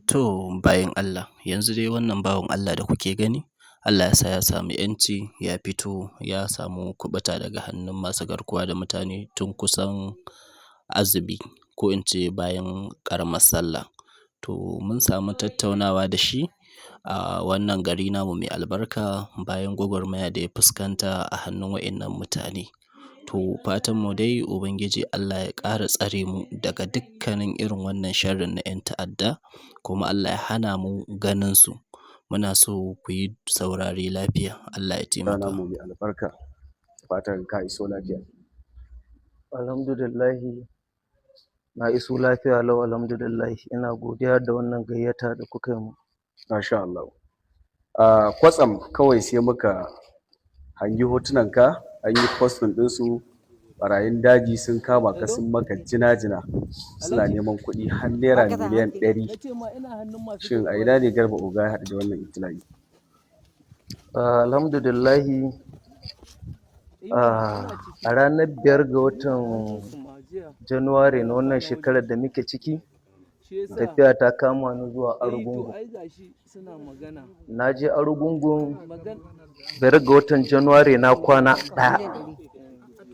To bayan Allah, yanzu dai wannan bawan Allah da kuke gani, Allah ya sa ya samu 'yanci, ya fito, ya samu kuɓuta daga hannun masu garkuwa da mutane tun kusan azumi ko in ce bayan ƙaramar sallah. To mun samu tattaunawa da shi a wannan gari namu mai albarka bayan gwagwarmaya da ya fuskanta a hannun wa'innan mutane. To fatanmu dai Ubangiji Allah ya ƙara tsare mu daga dukkanin irin wannan sharrin na 'yan ta'adda kuma Allah ya hana mu ganin su. Muna so ku yi saurare lafiya. Allah ya taimaka. Namu mai albarka, fatan ka iso lafiya. Alhamdulillahi na iso lafiya lau alhamdulillahi. Ina godiya da wannan gayyata da kuka yi mun. Masha Allah. Kwatsam kawai sai muka hangi hotunanka an yi postin ɗinsu, ɓarayin daji sun kama ka sun maka jina-jina suna neman kuɗi har naira miliyan 100. Shin a ina ne Garba Oga ya haɗu da wannan ibtila'i? Alhamdulillahi a ranar 5 ga watan Januwari na wannan shekarar da muke ciki, tafiya ta kama ni zuwa Argungu. Na je Argungun 5 ga watan Januwari na kwana ɗaya.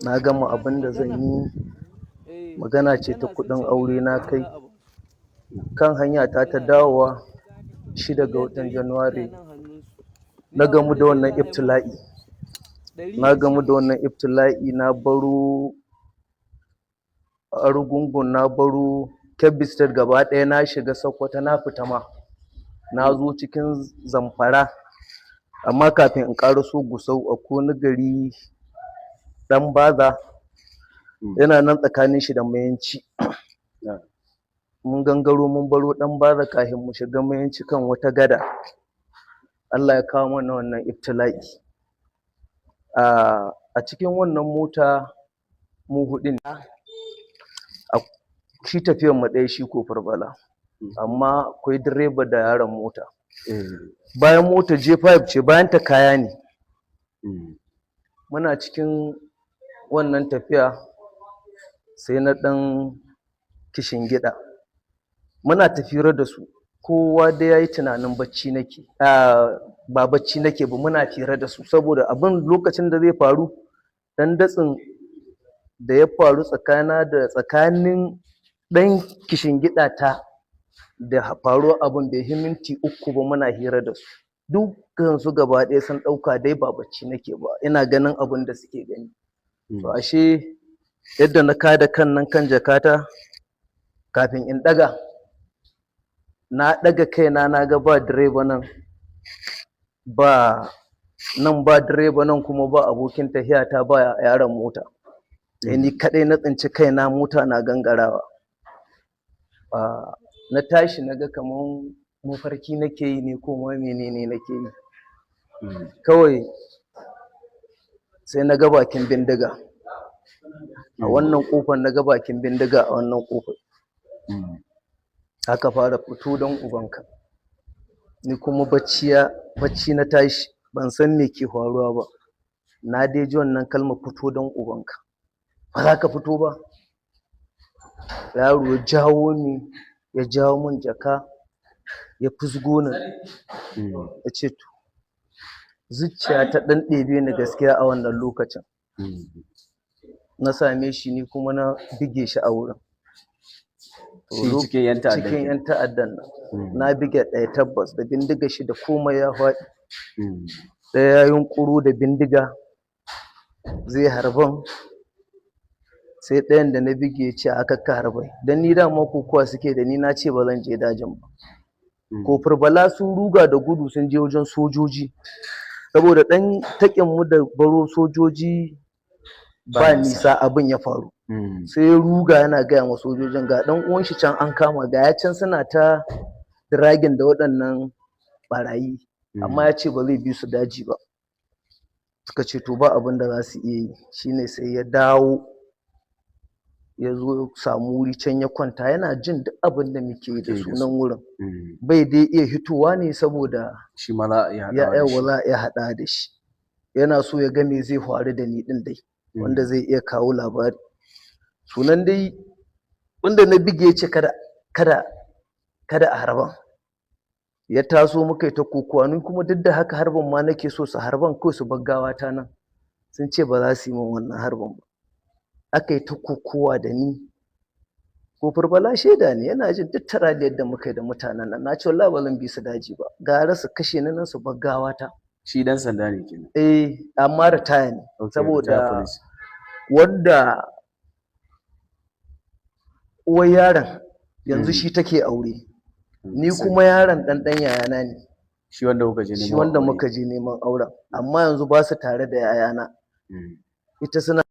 Na gama abin da zan yi, magana ce ta kuɗin aure na kai. Kan hanya ta dawowa 6 ga watan Januwari na gamu da wannan ibtila'i. Na baro Argungun, na baro Kebbi State gaba ɗaya, na shiga Sokoto, na fita ma. Na zo cikin Zamfara, amma kafin in ƙaraso Gusau akwai wani gari Ɗan Baza, yana nan tsakanin shi da Mayanci. Mun gangaro mun baro Ɗan Baza kafin mu shiga Mayanci kan wata gada. Allah ya kawo mana wannan ibtila'i. A cikin wannan mota mu huɗu ne. Shi tafiyar mu ɗaya shi Kofar Bala, amma akwai direba da yaron mota. Bayan mota J5 ce, bayan ta kaya ne. Muna cikin wannan tafiya sai na ɗan kishingiɗa. Muna tafiyar da su, kowa dai ya yi tunanin bacci nake. Ba bacci nake ba, muna fira da su saboda abin lokacin da zai faru, ɗan datsin da ya faru tsakanin ɗan kishingiɗa ta da faruwar abin bai yi minti 3 ba muna hira da su. Dukkansu gaba ɗaya sun ɗauka dai ba bacci nake ba, ina ganin abin da suke gani. To ashe yadda na kada kan nan kan jakata, kafin in ɗaga, na ɗaga kaina na ga ba direba nan, ba direba nan kuma ba abokin tafiyata, ba yaron mota. Sai ni kaɗai na tsinci kaina, mota na gangarawa. Na tashi na ga kamar mafarki nake yi ne ko ma menene nake yi. Kawai sai na ga bakin bindiga a wannan ƙofar, na ga bakin bindiga a wannan ƙofar. Aka fara fito don ubanka. Ni kuma bacci na tashi, ban san me ke faruwa ba. Na dai ji wannan kalmar fito don ubanka. Ba za ka fito ba? Yaro ya jawo ni, ya jawo min jaka, ya fusgo ni. Ya ce to, zuciya ta ɗan ɗebe ni gaskiya a wannan lokacin. Na same shi ni kuma na bige shi a wurin. Cikin 'yan ta'addan nan. Na bige ɗaya tabbas, da bindiga shi da komai ya faɗi. Ɗaya ya yunƙuro da bindiga zai harban, sai ɗayan da na bige ya ce a kakka harbai. Dan ni dama kokowa suke da ni, na ce ba zan je dajin ba. Kofar Bala sun ruga da gudu sun je wajen sojoji, saboda ɗan taƙin mu da baro sojoji ba nisa abin ya faru. Sai ya ruga yana gaya wa sojojin ga ɗan uwan shi can an kama, ga ya can suna ta dragin da waɗannan ɓarayi, amma ya ce ba zai bi su daji ba. Suka ce to ba abin da za su iya yi. Shine sai ya dawo, ya zo samu wuri can ya kwanta, yana jin duk abin da muke yi da sunan wurin. Bai dai iya hitowa ne saboda shi ma za a iya haɗa da shi. Yana so ya ga me zai faru da ni ɗin dai, wanda zai iya kawo labari. Sunan dai wanda na bige ya ce kada a harban. ya taso muka yi ta kokowa ni kuma duk da haka harbin ma nake so su harban ko su baggawa ta nan sun ce ba za su yi min wannan harbin ba aka yi ta kokowa da ni kofar bala shaida ne yana jin duk taraliyar da muka yi da mutanen nan na ce wallahi ba zan bi su daji ba gara su kashe ni nan su baggawa ta shi dan sanda ne kenan. amma ritaya ne Okay, saboda ritaya police. wanda uwar yaron yanzu shi take aure ni kuma yaron ɗan yayana ne shi wanda kuka je neman shi wanda muka je neman auren amma yanzu ba su tare da yayana ita suna